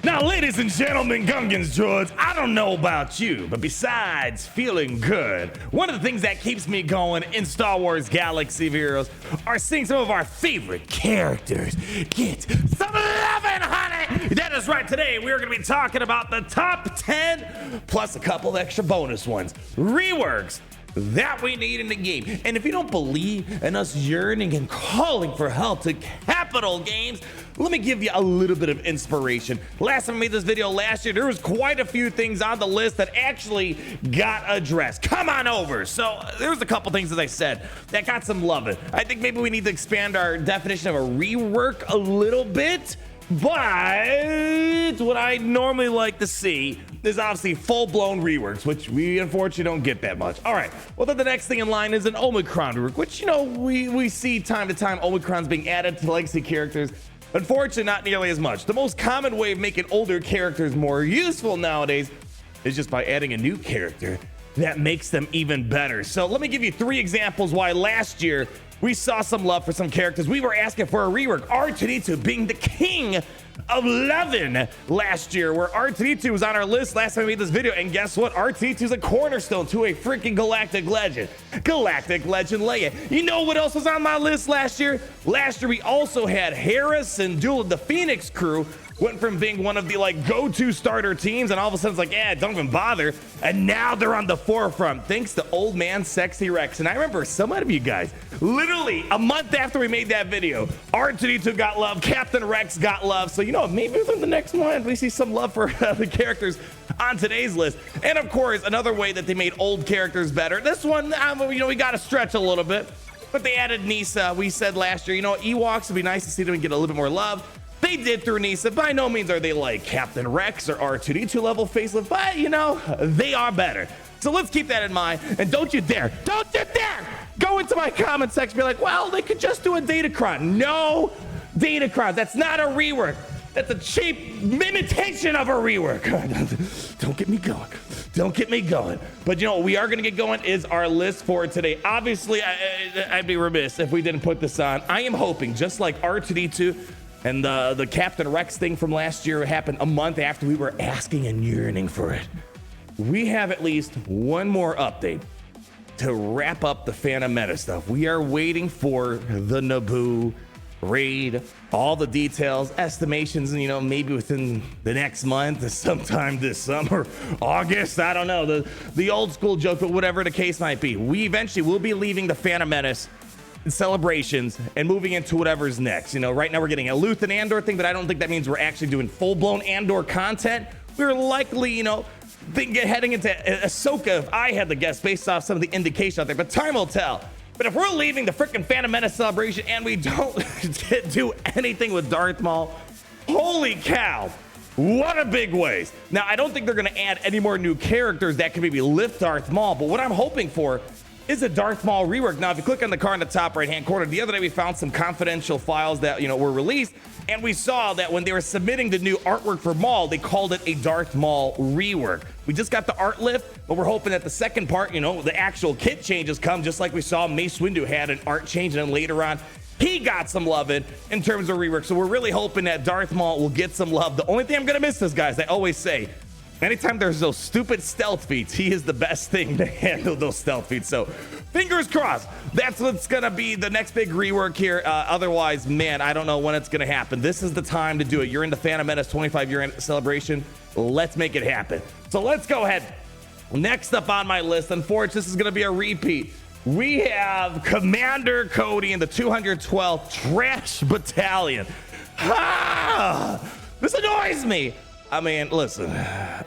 Now, ladies and gentlemen, Gungans droids, I don't know about you, but besides feeling good, one of the things that keeps me going in Star Wars Galaxy of Heroes are seeing some of our favorite characters get some lovin', honey! That is right, today we are going to be talking about the top 10, plus a couple of extra bonus ones, reworks that we need in the game. And if you don't believe in us yearning and calling for help to Capital Games, let me give you a little bit of inspiration. Last time I made this video last year, there was quite a few things on the list that actually got addressed. Come on over. So there was a couple things, as I said, that got some loving. I think maybe we need to expand our definition of a rework a little bit. But what I normally like to see is obviously full-blown reworks, which we unfortunately don't get that much. All right, well then the next thing in line is an Omicron rework, which, you know, we see time to time Omicron's being added to legacy characters. Unfortunately, not nearly as much. The most common way of making older characters more useful nowadays is just by adding a new character that makes them even better. So let me give you 3 examples why last year we saw some love for some characters. We were asking for a rework. R2-D2 being the king of lovin' last year, where R2-D2 was on our list last time we made this video, and guess what? R2-D2 is a cornerstone to a freaking galactic legend. Galactic Legend Leia. You know what else was on my list last year? Last year we also had Harris and Duel of the Phoenix crew. Went from being one of the go-to starter teams, and all of a sudden it's don't even bother, and now they're on the forefront thanks to old man Sexy Rex. And I remember some of you guys, literally a month after we made that video, R2-D2 got love, Captain Rex got love. So, you know, maybe within the next month we see some love for the characters on today's list. And of course, another way that they made old characters better, this one, you know, we got to stretch a little bit, but they added Nisa. We said last year, you know, Ewoks would be nice to see them get a little bit more love. They did through Nisa. By no means are they like Captain Rex or R2-D2 level facelift, but you know, they are better. So let's keep that in mind. And don't you dare go into my comment section and be like, well, they could just do a Datacron. No Datacron. That's not a rework. That's a cheap imitation of a rework. Don't get me going. Don't get me going. But you know what we are going to get going is our list for today. Obviously, I'd be remiss if we didn't put this on. I am hoping, just like R2-D2, and the Captain Rex thing from last year happened a month after we were asking and yearning for it, we have at least one more update to wrap up the Phantom Menace stuff. We are waiting for the Naboo raid, all the details, estimations, and you know, maybe within the next month, sometime this summer, August, I don't know, the old school joke, but whatever the case might be, we eventually will be leaving the Phantom Menace celebrations and moving into whatever's next. You know, right now we're getting a Luthen Andor thing, but I don't think that means we're actually doing full-blown Andor content. We're likely, you know, heading into Ahsoka if I had to guess based off some of the indication out there, but time will tell. But if we're leaving the freaking Phantom Menace celebration and we don't do anything with Darth Maul, holy cow, what a big waste. Now, I don't think they're going to add any more new characters that can maybe lift Darth Maul, but what I'm hoping for is a Darth Maul rework. Now, if you click on the card in the top right-hand corner, the other day we found some confidential files that, you know, were released, and we saw that when they were submitting the new artwork for Maul, they called it a Darth Maul rework. We just got the art lift, but we're hoping that the second part, you know, the actual kit changes come, just like we saw Mace Windu had an art change, and then later on, he got some love in terms of rework. So we're really hoping that Darth Maul will get some love. The only thing I'm going to miss is, guys, I always say, anytime there's those stupid stealth feats, he is the best thing to handle those stealth feats. So fingers crossed, that's what's going to be the next big rework here. Otherwise, man, I don't know when it's going to happen. This is the time to do it. You're in the Phantom Menace 25-year celebration. Let's make it happen. So let's go ahead. Next up on my list, unfortunately, this is going to be a repeat. We have Commander Cody in the 212th Trash Battalion. This annoys me. I mean, listen,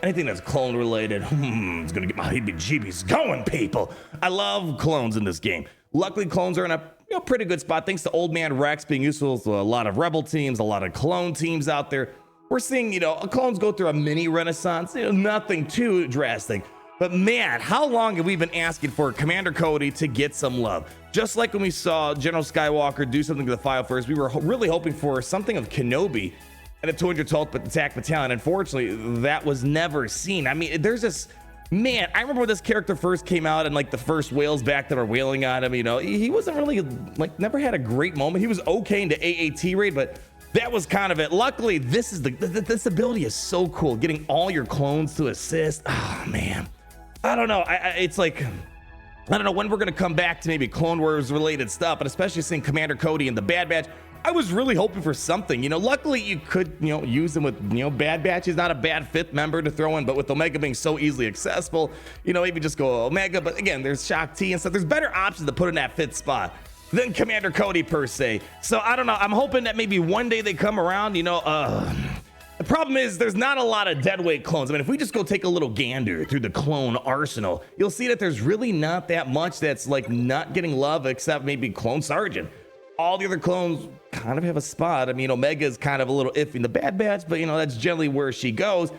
anything that's clone related, it's gonna get my heebie-jeebies going, people. I love clones in this game. Luckily, clones are in a pretty good spot thanks to old man Rex being useful to a lot of rebel teams, a lot of clone teams out there. We're seeing, you know, clones go through a mini renaissance, you know, nothing too drastic. But man, how long have we been asking for Commander Cody to get some love? Just like when we saw General Skywalker do something to the File First, we were really hoping for something of Kenobi and a 212th attack battalion. Unfortunately, that was never seen. I mean, there's this, man, I remember when this character first came out and like the first whales back that are whaling on him, you know, he wasn't really, like, never had a great moment. He was okay into AAT raid, but that was kind of it. Luckily, this ability is so cool. Getting all your clones to assist. Oh man, I don't know. It's like, I don't know when we're gonna come back to maybe Clone Wars related stuff, but especially seeing Commander Cody and the Bad Batch. I was really hoping for something, luckily you could, use him with, Bad Batch. He's not a bad fifth member to throw in, but with Omega being so easily accessible, maybe just go Omega. But again, there's Shock T and stuff. There's better options to put in that fifth spot than Commander Cody per se. So I don't know. I'm hoping that maybe one day they come around, the problem is there's not a lot of deadweight clones. I mean, if we just go take a little gander through the clone arsenal, you'll see that there's really not that much that's like not getting love except maybe Clone Sergeant. All the other clones kind of have a spot. I mean, Omega is kind of a little iffy in the Bad Batch, but that's generally where she goes.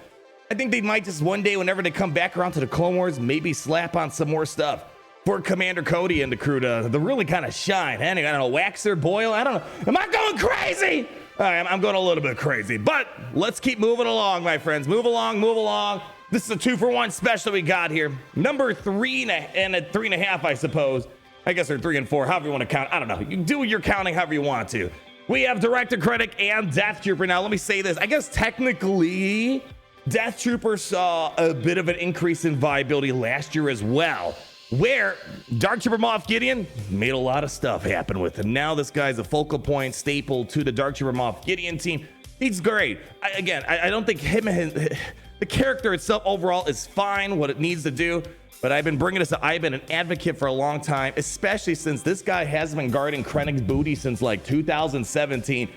I think they might just one day, whenever they come back around to the Clone Wars, maybe slap on some more stuff for Commander Cody and the crew to really kind of shine. And I don't know, Waxer, Boyle, I don't know. Am I going crazy? All right, I'm going a little bit crazy, but let's keep moving along, my friends. Move along, move along. This is a 2-for-1 special we got here. Number 3 and a 3.5, I suppose. I guess they're 3 and 4, however you want to count. I don't know. You do your counting however you want to. We have Director Krennic and Death Trooper. Now, let me say this. I guess technically, Death Trooper saw a bit of an increase in viability last year as well, where Dark Trooper Moff Gideon made a lot of stuff happen with him. Now this guy's a focal point staple to the Dark Trooper Moff Gideon team. He's great. I don't think the character itself overall is fine, what it needs to do. But I've been an advocate for a long time, especially since this guy has been guarding Krennic's booty since like 2017.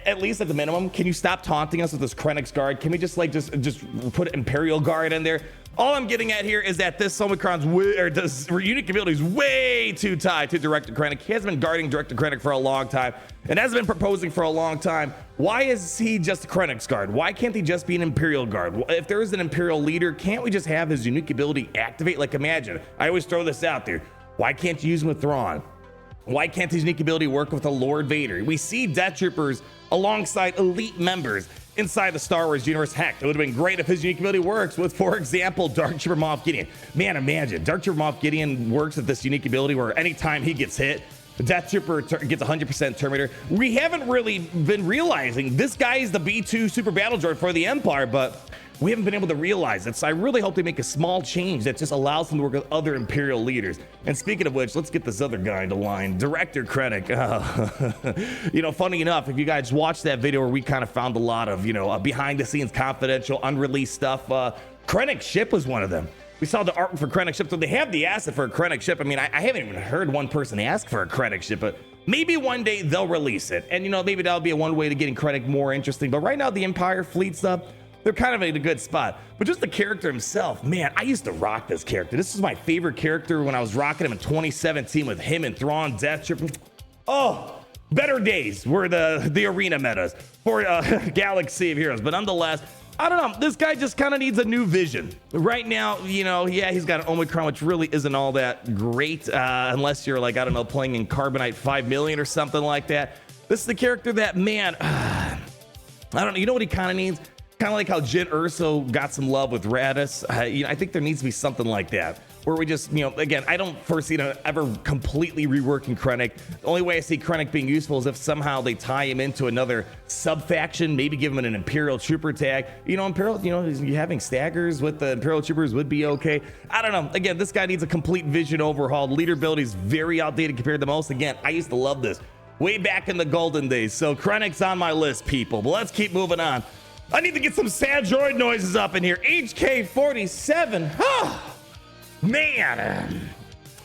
At least at the minimum, can you stop taunting us with this Krennic's guard? Can we just put Imperial Guard in there? All I'm getting at here is that this Omicron's unique ability is way too tied to Director Krennic. He has been guarding Director Krennic for a long time and has been proposing for a long time. Why is he just Krennic's guard? Why can't he just be an Imperial Guard? If there is an Imperial leader, can't we just have his unique ability activate? Like imagine, I always throw this out there. Why can't you use him with Thrawn? Why can't his unique ability work with a Lord Vader? We see Death Troopers alongside elite members inside the Star Wars universe. Heck, it would have been great if his unique ability works with, for example, Dark Trooper Moff Gideon. Man, imagine Dark Trooper Moff Gideon works with this unique ability where anytime he gets hit, the Death Trooper gets 100% Terminator. We haven't really been realizing this guy is the B2 super battle droid for the Empire, but we haven't been able to realize it. So I really hope they make a small change that just allows them to work with other Imperial leaders. And speaking of which, let's get this other guy into line, Director Krennic. Funny enough, if you guys watched that video where we kind of found a lot of, behind the scenes confidential, unreleased stuff, Krennic's ship was one of them. We saw the art for Krennic's ship, so they have the asset for a Krennic ship. I mean, I haven't even heard one person ask for a Krennic ship, but maybe one day they'll release it. And, maybe that'll be a one way to getting Krennic more interesting. But right now, the Empire fleet stuff, they're kind of in a good spot. But just the character himself, man, I used to rock this character. This is my favorite character when I was rocking him in 2017 with him and Thrawn, Death Trooper. Oh, better days were the arena metas for Galaxy of Heroes. But nonetheless, I don't know. This guy just kind of needs a new vision. Right now, he's got an Omicron, which really isn't all that great unless you're like, I don't know, playing in Carbonite 5 million or something like that. This is the character that, man, I don't know. You know what he kind of needs? Kind of like how Jyn Erso got some love with Radis. I think there needs to be something like that where we just, again, I don't foresee ever completely reworking Krennic. The only way I see Krennic being useful is if somehow they tie him into another sub-faction, maybe give him an Imperial Trooper tag. Imperial, having staggers with the Imperial Troopers would be okay. I don't know. Again, this guy needs a complete vision overhaul. Leader ability is very outdated compared to most. Again, I used to love this way back in the golden days. So Krennic's on my list, people. But let's keep moving on. I need to get some sad droid noises up in here. HK-47. Oh, man.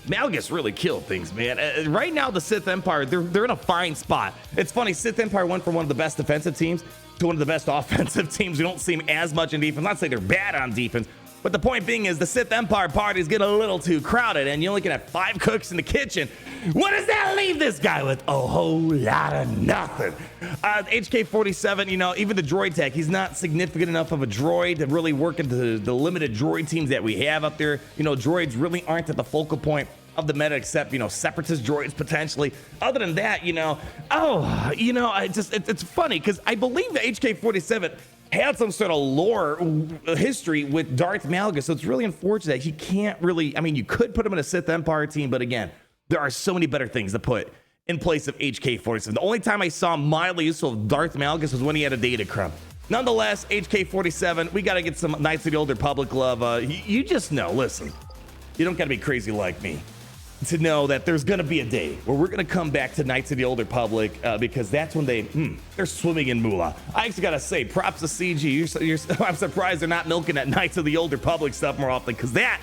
Malgus really killed things, man. Right now, the Sith Empire, they're in a fine spot. It's funny, Sith Empire went from one of the best defensive teams to one of the best offensive teams. We don't see them as much in defense. Not to say they're bad on defense, but the point being is the Sith Empire party is getting a little too crowded, and you only can have 5 cooks in the kitchen. What does that leave this guy with? A whole lot of nothing. HK-47, even the droid tech, he's not significant enough of a droid to really work into the limited droid teams that we have up there. Droids really aren't at the focal point of the meta except, separatist droids potentially. Other than that, it's funny because I believe the HK-47 had some sort of lore history with Darth Malgus, so it's really unfortunate that he can't really, you could put him in a Sith Empire team, but again, there are so many better things to put in place of HK-47. The only time I saw mildly useful of Darth Malgus was when he had a Datacron. Nonetheless, HK-47, we got to get some Knights of the Old Republic love. You just know, listen, you don't got to be crazy like me to know that there's going to be a day where we're going to come back to Knights of the Old Republic because that's when they're swimming in moolah. I actually got to say, props to CG. I'm surprised they're not milking that Knights of the Old Republic stuff more often, because that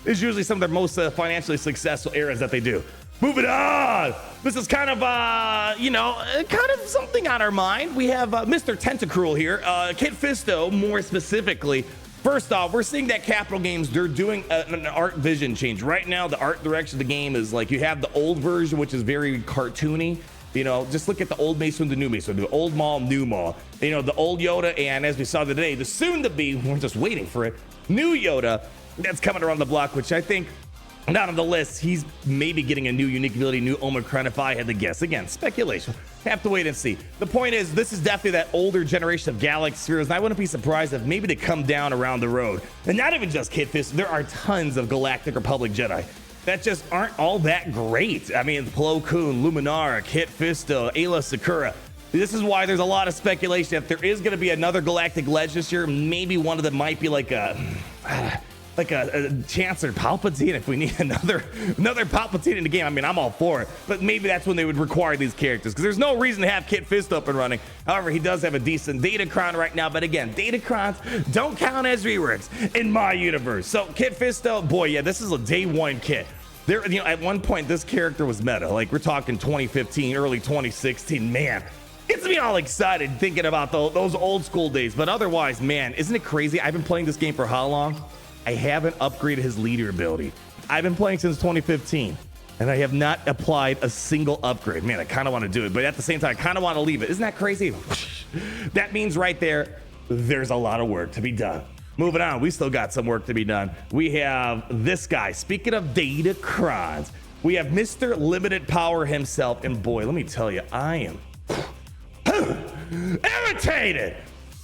is usually some of their most financially successful eras that they do. Moving on. This is kind of, kind of something on our mind. We have Mr. Tentacruel here, Kit Fisto more specifically. First off, we're seeing that Capital Games, they're doing an art vision change. Right now, the art direction of the game is like you have the old version, which is very cartoony. You know, just look at the old Mace Windu, the new Mace Windu, the old Maul, new Maul. You know, the old Yoda, and as we saw today, the soon-to-be, we're just waiting for it, new Yoda that's coming around the block, which I think, not on the list, he's maybe getting a new unique ability, new Omicron, if I had to guess. Again, speculation. Have to wait and see. The point is, this is definitely that older generation of Galaxy heroes, and I wouldn't be surprised if maybe they come down around the road. And not even just Kit Fisto, there are tons of Galactic Republic Jedi that just aren't all that great. I mean, Plo Koon, Luminara, Kit Fisto, Ayla Secura. This is why there's a lot of speculation. If there is going to be another Galactic Ledge this year, maybe one of them might be like a Chancellor Palpatine. If we need another Palpatine in the game, I mean, I'm all for it, but maybe that's when they would require these characters, because there's no reason to have Kit Fisto up and running. However, he does have a decent Datacron right now, but again, Datacrons don't count as reworks in my universe. So Kit Fisto, boy, yeah, this is a day one kit. There, you know, at one point this character was meta, like we're talking 2015, early 2016. Man, gets me all excited thinking about those old school days. But otherwise, man, isn't it crazy? I've been playing this game for how long? I haven't upgraded his leader ability. I've been playing since 2015, and I have not applied a single upgrade. Man, I kind of want to do it, but at the same time, I kind of want to leave it. Isn't that crazy? That means right there's a lot of work to be done. Moving on, we still got some work to be done. We have this guy. Speaking of Datacrons, we have Mr. Limited Power himself, and boy, let me tell you, I am irritated.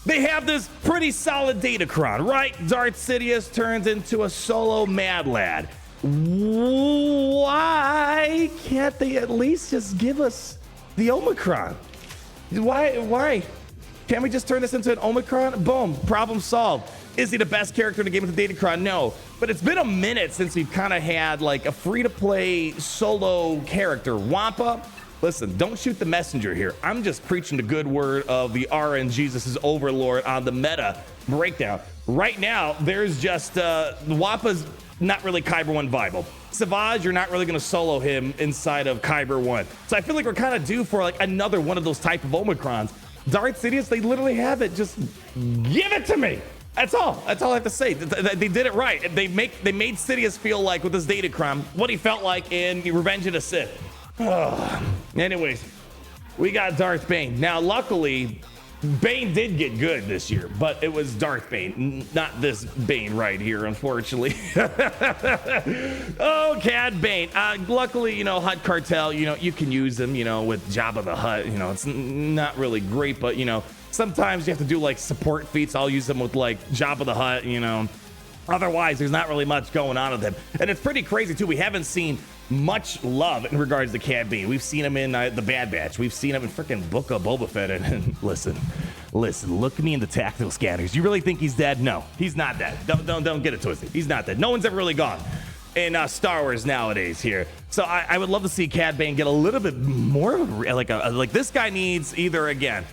They have this pretty solid Datacron, right? Darth Sidious turns into a solo Mad Lad. Why can't they at least just give us the Omicron? Why? Can't we just turn this into an Omicron? Boom, problem solved. Is he the best character in the game with the Datacron? No. But it's been a minute since we've kind of had like a free-to-play solo character. Wampa, listen, don't shoot the messenger here. I'm just preaching the good word of the RN Jesus' Overlord on the meta breakdown. Right now, there's just Wampa's not really Kyber 1 viable. Savage, you're not really going to solo him inside of Kyber 1. So I feel like we're kind of due for like another one of those type of Omicrons. Darth Sidious, they literally have it. Just give it to me. That's all I have to say. They did it right. They made Sidious feel like, with his Datacron, what he felt like in Revenge of the Sith. Anyways, we got Darth Bane. Now, luckily, Bane did get good this year, but it was Darth Bane, not this Bane right here, unfortunately. Oh, Cad Bane. Luckily, you know, Hutt Cartel, you know, you can use them, you know, with Jabba the Hutt. You know, it's not really great, but, you know, sometimes you have to do, like, support feats. I'll use them with, like, Jabba the Hutt, you know. Otherwise, there's not really much going on with him. And it's pretty crazy, too. We haven't seen much love in regards to Cad Bane. We've seen him in the Bad Batch. We've seen him in freaking Book of Boba Fett. And listen, look at me in the tactical scanners. You really think he's dead? No, he's not dead. Don't get it twisted. He's not dead. No one's ever really gone in Star Wars nowadays here. So I would love to see Cad Bane get a little bit more like this guy needs either, again,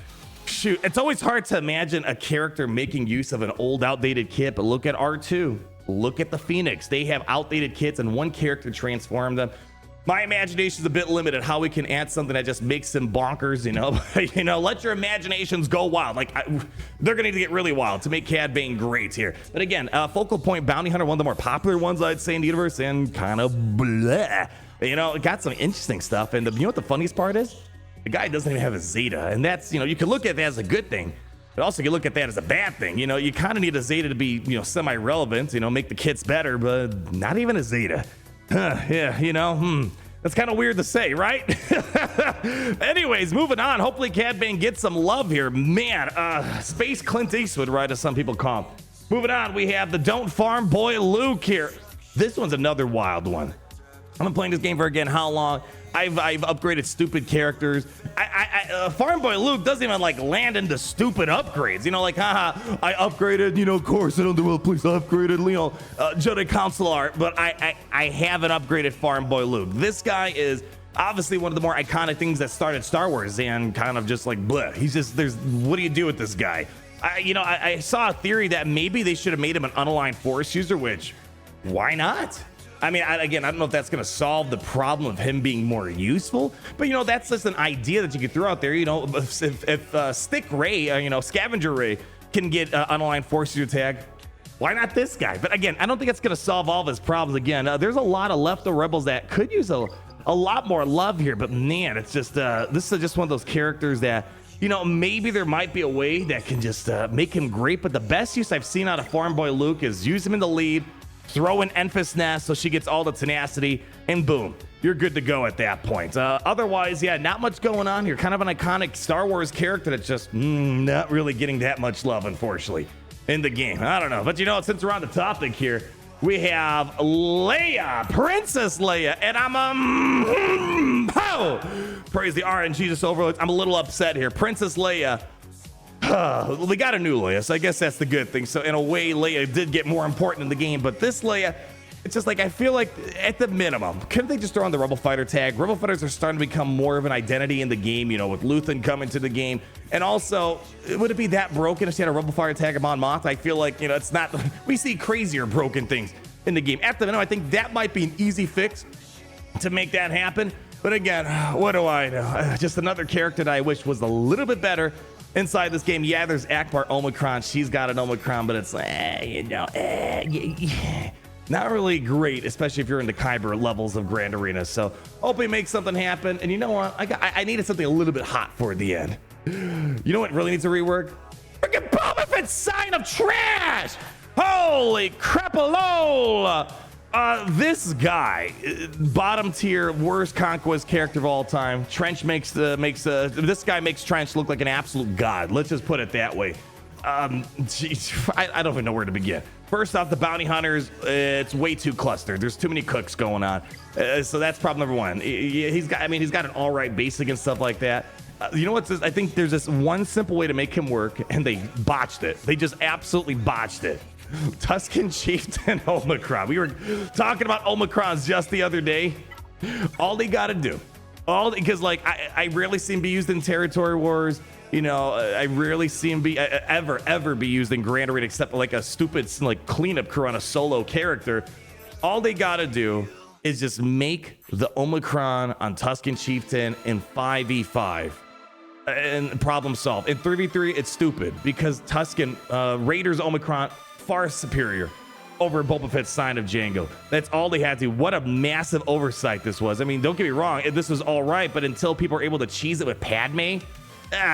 shoot, it's always hard to imagine a character making use of an old outdated kit, but look at R2. Look at the Phoenix. They have outdated kits and one character transformed them. My imagination is a bit limited how we can add something that just makes them bonkers, you know. You know, let your imaginations go wild. Like, they're going to get really wild to make Cad Bane great here. But again, Focal Point Bounty Hunter, one of the more popular ones, I'd say, in the universe, and kind of bleh. You know, it got some interesting stuff. And you know what the funniest part is? The guy doesn't even have a Zeta. And that's, you know, you can look at that as a good thing. But also you look at that as a bad thing. You know, you kind of need a Zeta to be, you know, semi-relevant, you know, make the kits better, but not even a Zeta. Yeah, you know, that's kind of weird to say, right? Anyways, moving on. Hopefully Cad Bane gets some love here. Man, Space Clint Eastwood, right, as some people call him. Moving on, we have the Don't Farm Boy Luke here. This one's another wild one. I've been playing this game for, again, how long? I've upgraded stupid characters. Farm Boy Luke doesn't even like land into stupid upgrades. You know, like, haha, I upgraded, you know, Course and Underworld Police, I upgraded, you know, Jedi Counselor, but I haven't upgraded Farm Boy Luke. This guy is obviously one of the more iconic things that started Star Wars, and kind of just like, bleh. He's just, what do you do with this guy? I saw a theory that maybe they should have made him an unaligned Force user, which, why not? I mean, again, I don't know if that's going to solve the problem of him being more useful, but, you know, that's just an idea that you could throw out there. You know, if Stick Ray, you know, Scavenger Ray can get unaligned Force user tag, why not this guy? But again, I don't think it's going to solve all of his problems. Again, there's a lot of leftover rebels that could use a lot more love here, but man, it's just, this is just one of those characters that, you know, maybe there might be a way that can just make him great, but the best use I've seen out of Farm Boy Luke is use him in the lead, throw in Enfys Nest so she gets all the tenacity, and boom, you're good to go at that point. Otherwise, yeah, not much going on here. Kind of an iconic Star Wars character that's just not really getting that much love, unfortunately, in the game. I don't know. But, you know, since we're on the topic here, we have Leia, Princess Leia, and I'm praise the RNG just overloads. I'm a little upset here. Princess Leia. We got a new Leia, so I guess that's the good thing. So in a way, Leia did get more important in the game, but this Leia, it's just like, I feel like at the minimum, couldn't they just throw on the Rebel Fighter tag? Rebel Fighters are starting to become more of an identity in the game, you know, with Luthen coming to the game. And also, would it be that broken if she had a Rebel Fighter tag of Mon Mothma? I feel like, you know, it's not, we see crazier broken things in the game. At the minimum, I think that might be an easy fix to make that happen. But again, what do I know? Just another character that I wish was a little bit better inside this game. Yeah, there's Akbar Omicron. She's got an Omicron, but it's not really great, especially if you're in the Kyber levels of Grand Arena. So hope he makes something happen. And you know what? I needed something a little bit hot for the end. You know what really needs a rework? Freaking Boba Fett's sign of trash! Holy crapalola! This guy, bottom tier, worst Conquest character of all time. Trench this guy makes Trench look like an absolute god. Let's just put it that way. Geez, I don't even know where to begin. First off, the bounty hunters, it's way too clustered. There's too many cooks going on. So that's problem number one. He's got an all right basic and stuff like that. You know what? I think there's this one simple way to make him work, and they botched it. They just absolutely botched it. Tusken Chieftain Omicron. We were talking about Omicrons just the other day. All they got to do, because like I rarely see him be used in Territory Wars. You know, I rarely see him be ever be used in Grand Arena, except like a stupid like cleanup crew on a solo character. All they got to do is just make the Omicron on Tusken Chieftain in 5v5. And problem solved. In 3v3, it's stupid because Tusken Raiders Omicron far superior over Boba Fett's Sign of Jango. That's all they had to. What a massive oversight this was. I mean, don't get me wrong, this was all right, but until people are able to cheese it with Padme,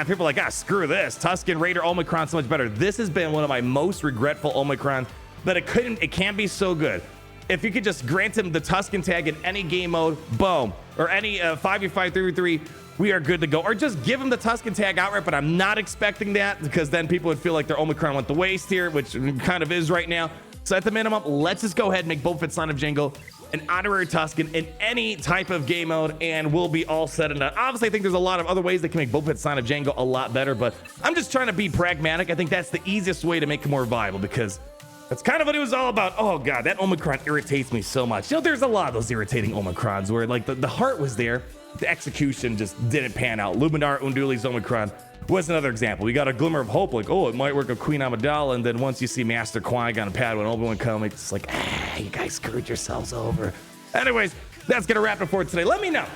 people are like, screw this. Tusken Raider Omicron so much better. This has been one of my most regretful Omicrons, but it can't be so good. If you could just grant him the Tusken tag in any game mode, boom, or any 5v5, 3v3, we are good to go. Or just give him the Tusken tag outright, but I'm not expecting that because then people would feel like their Omicron went to waste here, which kind of is right now. So at the minimum, let's just go ahead and make Boba Fett Sign of Jango an honorary Tusken in any type of game mode, and we'll be all set and done. Obviously, I think there's a lot of other ways that can make Boba Fett Sign of Jango a lot better, but I'm just trying to be pragmatic. I think that's the easiest way to make it more viable because that's kind of what it was all about. Oh God, that Omicron irritates me so much. You know, there's a lot of those irritating Omicrons where like the heart was there, the execution just didn't pan out. Luminara Unduli's Omicron was another example. We got a glimmer of hope, like, oh, it might work with Queen Amidala, and then once you see Master Qui-Gon and Padawan Obi-Wan come, it's like, you guys screwed yourselves over. Anyways, that's gonna wrap it for today. Let me know.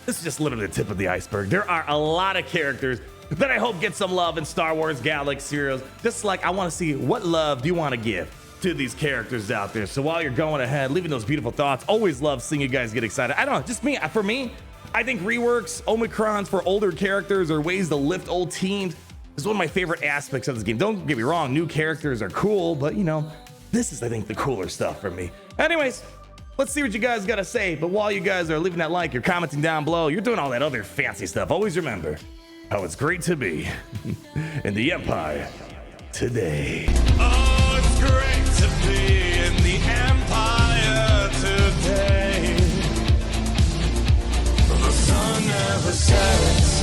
This is just literally the tip of the iceberg. There are a lot of characters that I hope get some love in Star Wars Galaxy Heroes. Just like I want to see what love do you want to give to these characters out there. So while you're going ahead, leaving those beautiful thoughts, always love seeing you guys get excited. I don't know, just me. For me, I think reworks, Omicrons for older characters or ways to lift old teams is one of my favorite aspects of this game. Don't get me wrong, new characters are cool, but you know, this is, I think, the cooler stuff for me. Anyways, let's see what you guys got to say. But while you guys are leaving that like, you're commenting down below, you're doing all that other fancy stuff, always remember how it's great to be in the Empire today. Oh, it's great to be in the Empire today. never said it's